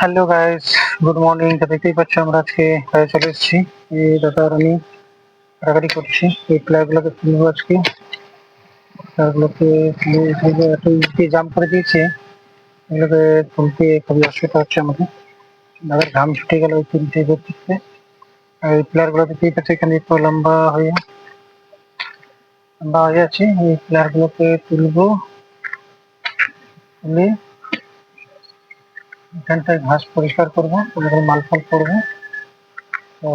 Hello guys, good morning. তো দেখতেই পাচ্ছ আমরা আজকে কাজে চলে এসেছি। এই দাদা আর আমি কাটাকাটি করছি। এই প্লেয়ারগুলোকে তুলবো আজকে। প্লেয়ারগুলোকে তুলে এত ইজি জাম্প করে দিয়েছে, এগুলোকে তুলতে খুবই অসুবিধা হচ্ছে আমাদের। দাদার ঘাম ছুটে গেল ওই তুলতে করতে। আর এই প্লেয়ারগুলো দেখতেই পাচ্ছি এখানে একটু লম্বা হয়ে আছে। এই প্লেয়ারগুলোকে তুলবো, তুলে এখানটায় ঘাস পরিষ্কার করবো, তারপরে মাল ফাল করবো। তো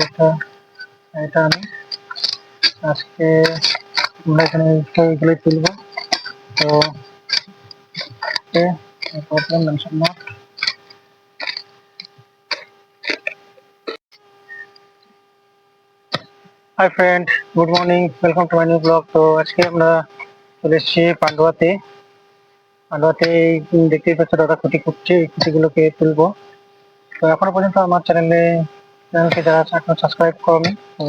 এটা এটা আমি আজকে আমরা এখানে এগুলোই তুলবো। তো problem mention not. Hi friend, good morning, welcome to my new blog. তো আজকে আমরা চলে এসেছি পান্ডুয়াতে। দেখতেই পাচ্ছ দাদা খুঁটি খুঁজছে, এই খুঁটিগুলোকে তুলবো। তো এখনো পর্যন্ত আমার চ্যানেলকে যারা এখনো সাবস্ক্রাইব করোনি, তো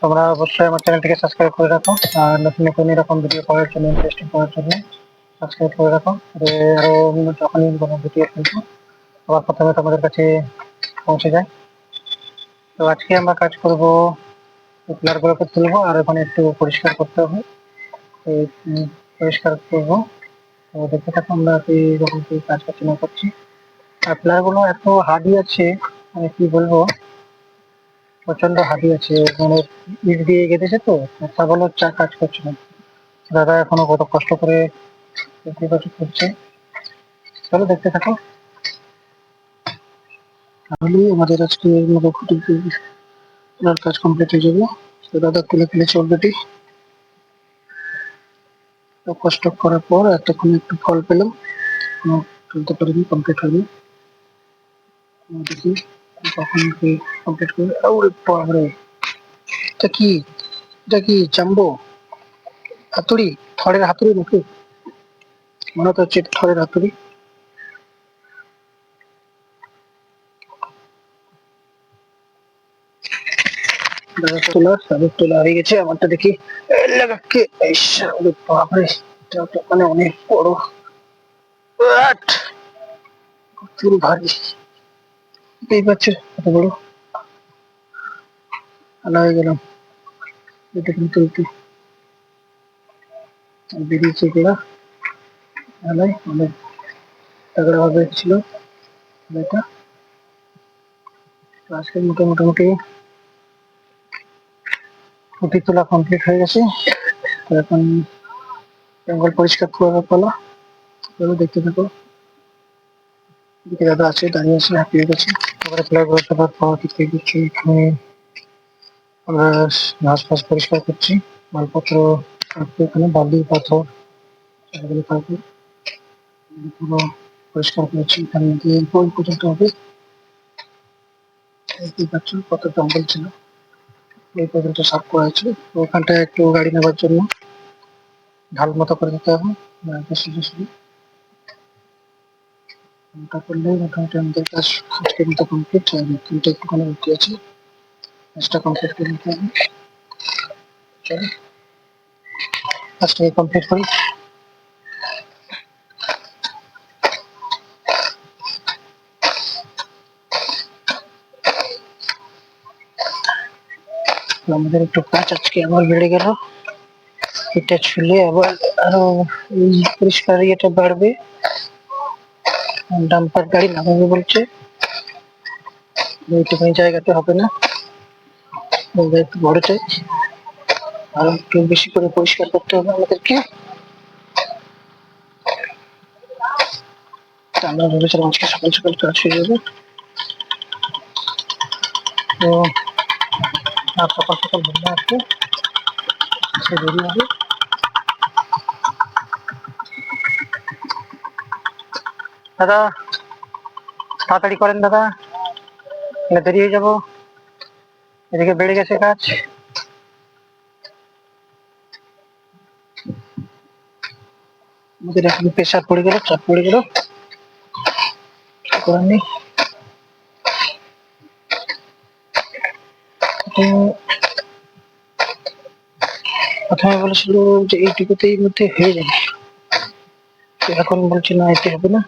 তোমরা অবশ্যই আমার চ্যানেলটিকে সাবস্ক্রাইব করে রাখো। আর নতুন নতুন এরকম ভিডিও পাওয়ার জন্য, ইন্টারেস্টিং পাওয়ার জন্য সাবস্ক্রাইব করে রাখো। আরো যখনই কোনো ভিডিও ফেলবো সবার প্রথমে তোমাদের কাছে পৌঁছে যায়। তো আজকে আমরা কাজ করব, পিলারগুলোকে তুলবো আর ওখানে একটু পরিষ্কার করতে হবে। তো পরিষ্কার করবো। তো দেখতে থাকো আমরা এইরকম কি কাজ করছি না করছি। আর পিলারগুলো এত হার্ডি আছে, মানে কি বলবো, প্রচন্ড হার্ডি আছে। মানে ইট দিয়ে গেঁথেছে তো, ছাগলের কাজ করছে না। দাদা এখনো কত কষ্ট করে দেখতে পাচ্ছ করছে। চলো দেখতে থাকো, তাহলে আমাদের আজকে খুঁটি কাজ কমপ্লিট হয়ে যাবে। তো দাদা তুলে ফেলেছে অলরেডি। তো কষ্ট করার পর এতক্ষণ একটু ফল পেলাম, তুলতে পারিনি, কমপ্লিট হয়নি। দেখি কখন কি কমপ্লিট করবে। ওরে বাবারে, এটা কি এটা কি জাম্বো হাতুড়ি, থরের হাতুড়ি নাকি? মনে তো হচ্ছে থরের হাতুড়ি। তাদের তোলা হয়ে গেছে। আমারটা দেখি বাপরে, এটা তো মানে অনেক বড়, প্রচুর ভারী। বুঝতেই পারছো কত বড়। আলা হয়ে গেলাম এটা কিন্তু তুলতে। বেরিয়েছে এগুলা আলাই অনেক তাগড়া ভাবে ছিল এটা। আজকে মোটামুটি খুঁটি তোলা কমপ্লিট হয়ে গেছে। তো এখন জঙ্গল পরিষ্কার করার পালা। দেখতে থাকো, দিকে দাদা আছে, দাঁড়িয়ে আছে, হাঁপিয়ে গেছে। তারপরে প্লেয়ারগুলো সবার পাওয়া ঠিক হয়ে গেছে। এখানে আমরা ঘাস ফাস পরিষ্কার করছি, মালপত্র রাখতে। এখানে বালি পাথর এগুলো থাকবে, পুরো পরিষ্কার করেছি। এখানে দিয়ে ওই পর্যন্ত হবে। দেখতেই পাচ্ছ কত জঙ্গল ছিল, এই পর্যন্ত সাফ করা হয়েছে। তো ওখানটায় একটু গাড়ি নেবার জন্য ঢাল মতো করে দিতে হবে। শুধু শুধু ওটা করলেই মোটামুটি আমাদের কাজ আজকের মতো কমপ্লিট। কিন্তু একটুখানি বাকি আছে, কাজটা কমপ্লিট করে নিতে হবে। চলো কাজটাকে কমপ্লিট করি। আমাদের একটু কাজ আজকে আবার বেড়ে গেল। এটা ছুলে আবার আরো এই পরিষ্কার ইয়েটা বাড়বে। ডাম্পার গাড়ি নামাবে বলছে, এইটুখানি জায়গাতে হবে না, একটু বড় চাই। আর একটু বেশি করে পরিষ্কার করতে হবে আমাদেরকে। আমরা ভেবেছিলাম আজকে সকাল সকাল কাজ হয়ে যাবে। তো আর সকাল সকাল বন্ধ আসবে, সে দেরি হবে। দাদা তাড়াতাড়ি করেন দাদা, দেরি হয়ে যাবো। এদিকে বেড়ে গেছে কাজ। আমাদের এখন প্রেশার পড়ে গেল, চাপ পড়ে গেল, করার নেই। প্রথমে বলেছিল যে এইটুকুতেই মধ্যে হয়ে যাবে, এখন বলছি না, এতে হবে না,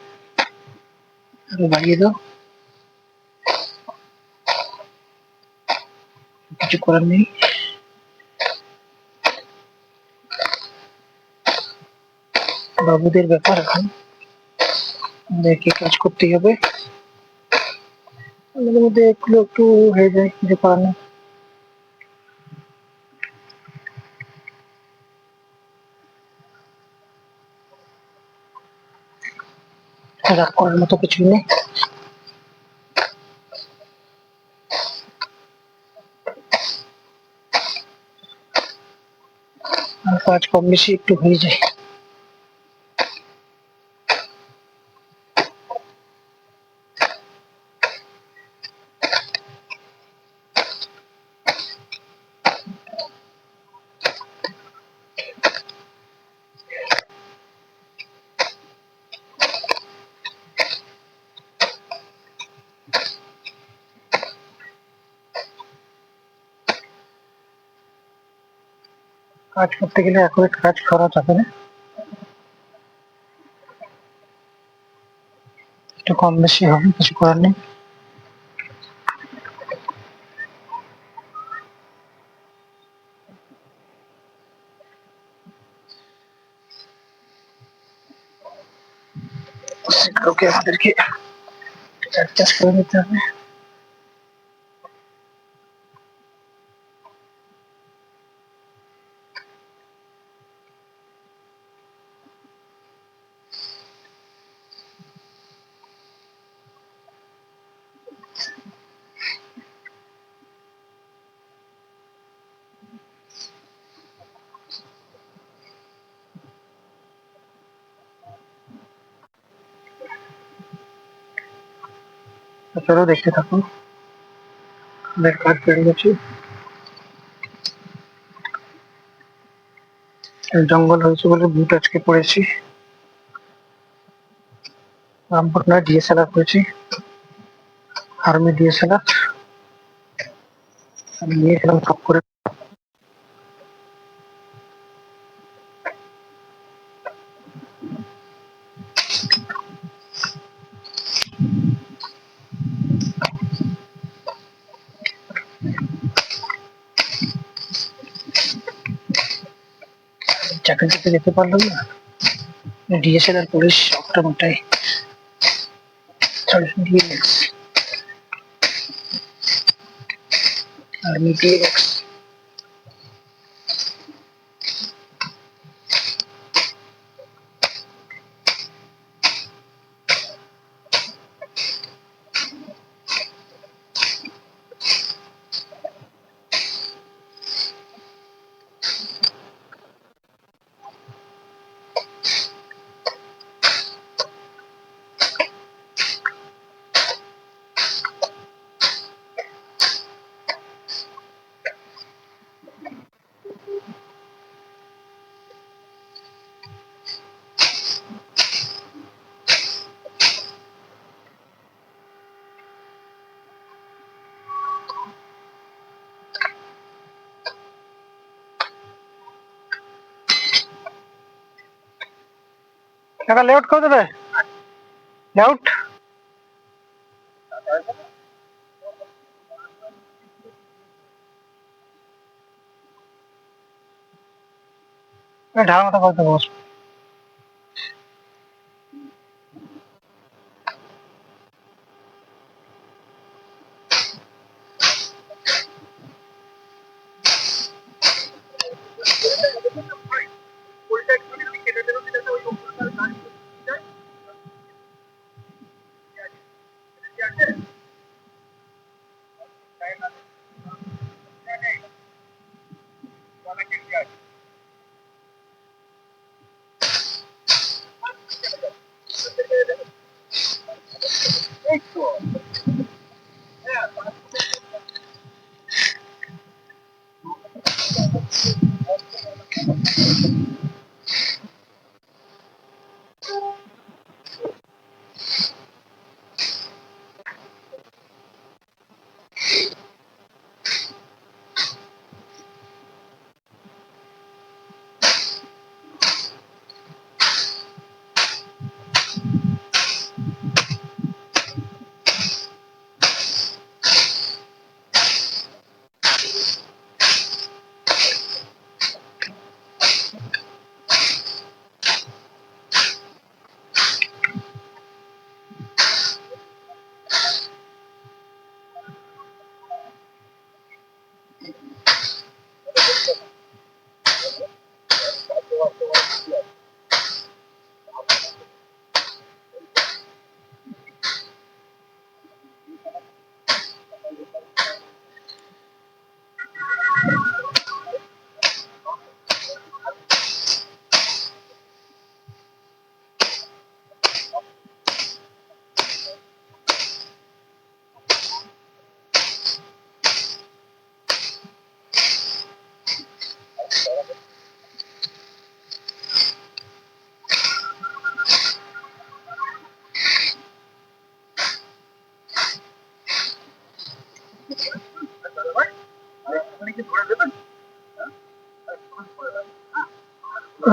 আরো বাড়িয়ে দাও, কিছু করার নেই। বাবুদের ব্যাপার, এখন দেখে কাজ করতেই হবে। আমাদের মধ্যে এগুলো একটু হয়ে যায়, কিছু করার নেই। রাগ করার মতো কিছুই নেই। আর কাজ কম বেশি একটু হয়ে যায়। কাজ করতে গেলে অ্যাকুরেট কাজ করা যাবে না, একটু কম বেশি হবে, কিছু করার নেই। সেগুলোকে আমাদেরকে অ্যাডজাস্ট করে নিতে হবে। চলো দেখতে থাকুন, আমাদের কাজ পেয়ে গেছি। জঙ্গল হয়েছে বলে বুট আজকে পড়েছি, রামপুর নয় ডিএসএলআর করেছি, আর্মি ডিএসএলআর আমি নিয়েছিলাম সব করে। চাকরিতে যেতে পারলাম না, ডিএসএলআর পুলিশ সবটা মোটাই ডিএলএক্স, আর্মি ডিএলএক্স। কাকা লেআউট করে দেবে, লেআউট ঢালা মতো করে দেবো।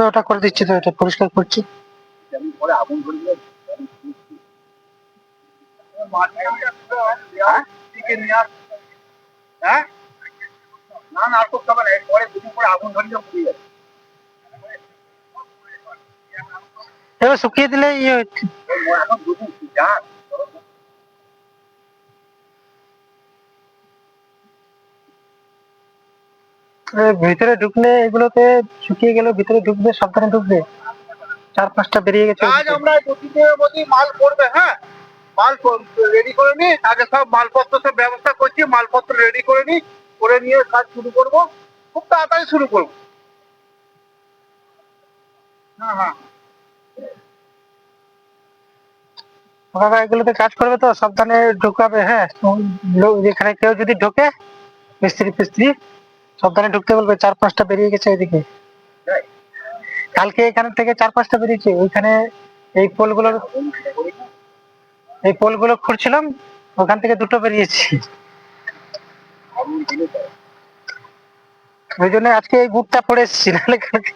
ওটা করে দিচ্ছি, তো এটা পরিষ্কার করছি। আমি পরে আগুন ধরে দিলে হ্যাঁ না না আর করতে হবে না, পরে দুদিন পরে আগুন ধরে দিলে পুড়ে যাবে। এবার শুকিয়ে দিলে ইয়ে হচ্ছে। এখন দুদিন যা ভিতরে ঢুকলে এগুলোতে শুকিয়ে গেলে ভিতরে ঢুকবে, সাবধানে ঢুকবে। 4-5টা বেরিয়ে গেছে। আজ আমরা দুদিনের মধ্যেই মাল করবে। হ্যাঁ মাল রেডি করে নি, আগে সব মালপত্র সব ব্যবস্থা করছি, মালপত্র রেডি করে নি, করে নিয়ে কাজ শুরু করব, খুব তাড়াতাড়ি শুরু করব। হ্যাঁ হ্যাঁ কাকা এগুলোতে কাজ করবে তো সাবধানে ঢুকাবে। হ্যাঁ, যেখানে কেউ যদি ঢোকে, মিস্ত্রি ফিস্ত্রি সাবধানে ঢুকতে বলবে। 4-5টা বেরিয়ে গেছে এদিকে। কালকে এখান থেকে 4-5টা বেরিয়েছে। ওইখানে এই পোলগুলো খুঁড়ছিলাম, ওখান থেকে 2টো বেরিয়েছে। ওই জন্য আজকে এই বুটটা পরে এসেছি, নাহলে কালকে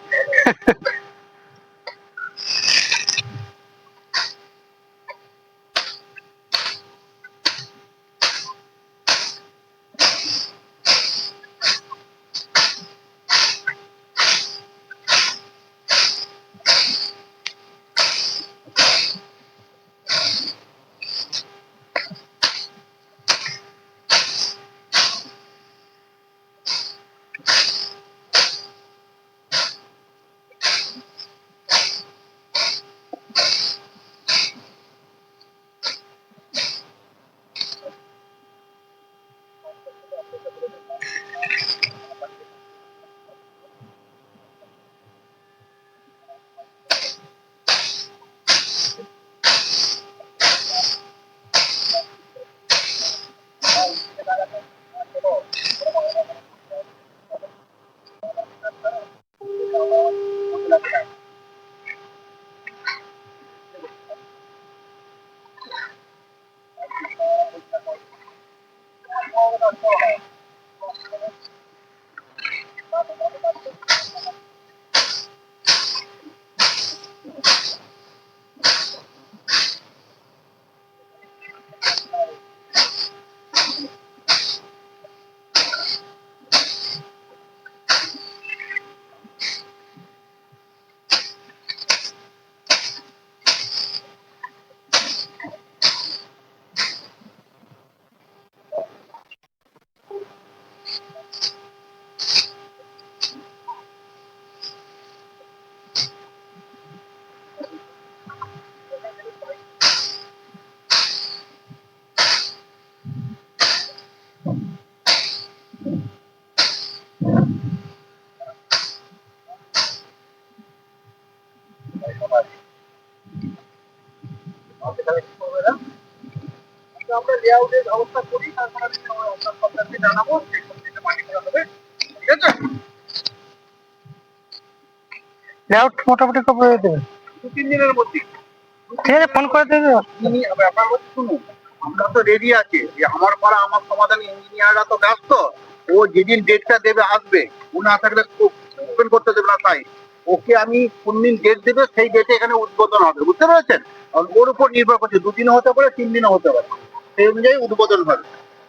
আমরা লেআউটের ব্যবস্থা করি, তারপরে আপনাকে জানাবো সেই সবজিটা মাটি করা হবে। ঠিক আছে, লেআউট মোটামুটি কবে দেবে? 2-3 দিনের মধ্যে। ঠিক আছে, ফোন করে দেবে। ব্যাপার হচ্ছে শুনুন, আমরা তো রেডি আছি, যে আমার পাড়া আমার সমাধান, ইঞ্জিনিয়াররা তো ব্যস্ত, ও যেদিন ডেটটা দেবে আসবে, ও না থাকলে ওপেন করতে দেবে না। তাই ওকে আমি কোন দিন ডেট দেবে সেই ডেটে এখানে উদ্বোধন হবে, বুঝতে পেরেছেন? আর ওর উপর নির্ভর করছে, 2 দিনও হতে পারে, 3 দিনও হতে পারে, সেই অনুযায়ী উদ্বোধন হবে।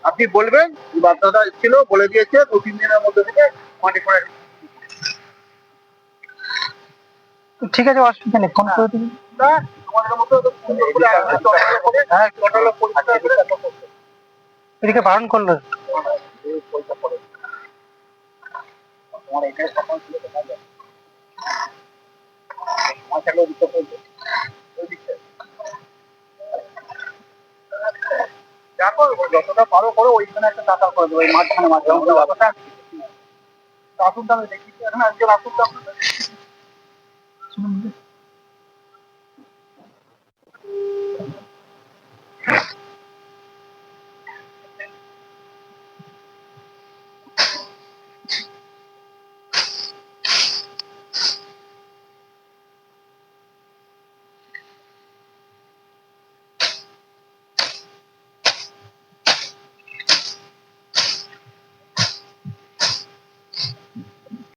আপনি বলবেন, বাচ্চাটা ছিল বলে দিয়েছে 2-3 দিনের মধ্যে থেকে মাটি করে। ঠিক আছে, অসুবিধা নেই, ফোন করে দেবেন। আমাদের মতো সুন্দর করে এদিকে বারণ করলো। তোমার এটাই সকাল ছিল তো ভালো। আমার থাকলে ওদিকটা পড়বে, ওই দিকটা দেখো, যতটা পারো করো। ওইখানে একটা টাকা করে দেবো, ওই মাঝখানে মাঝখানে আসুন, তাহলে দেখি এখানে একজন আসুন তো আপনাদের।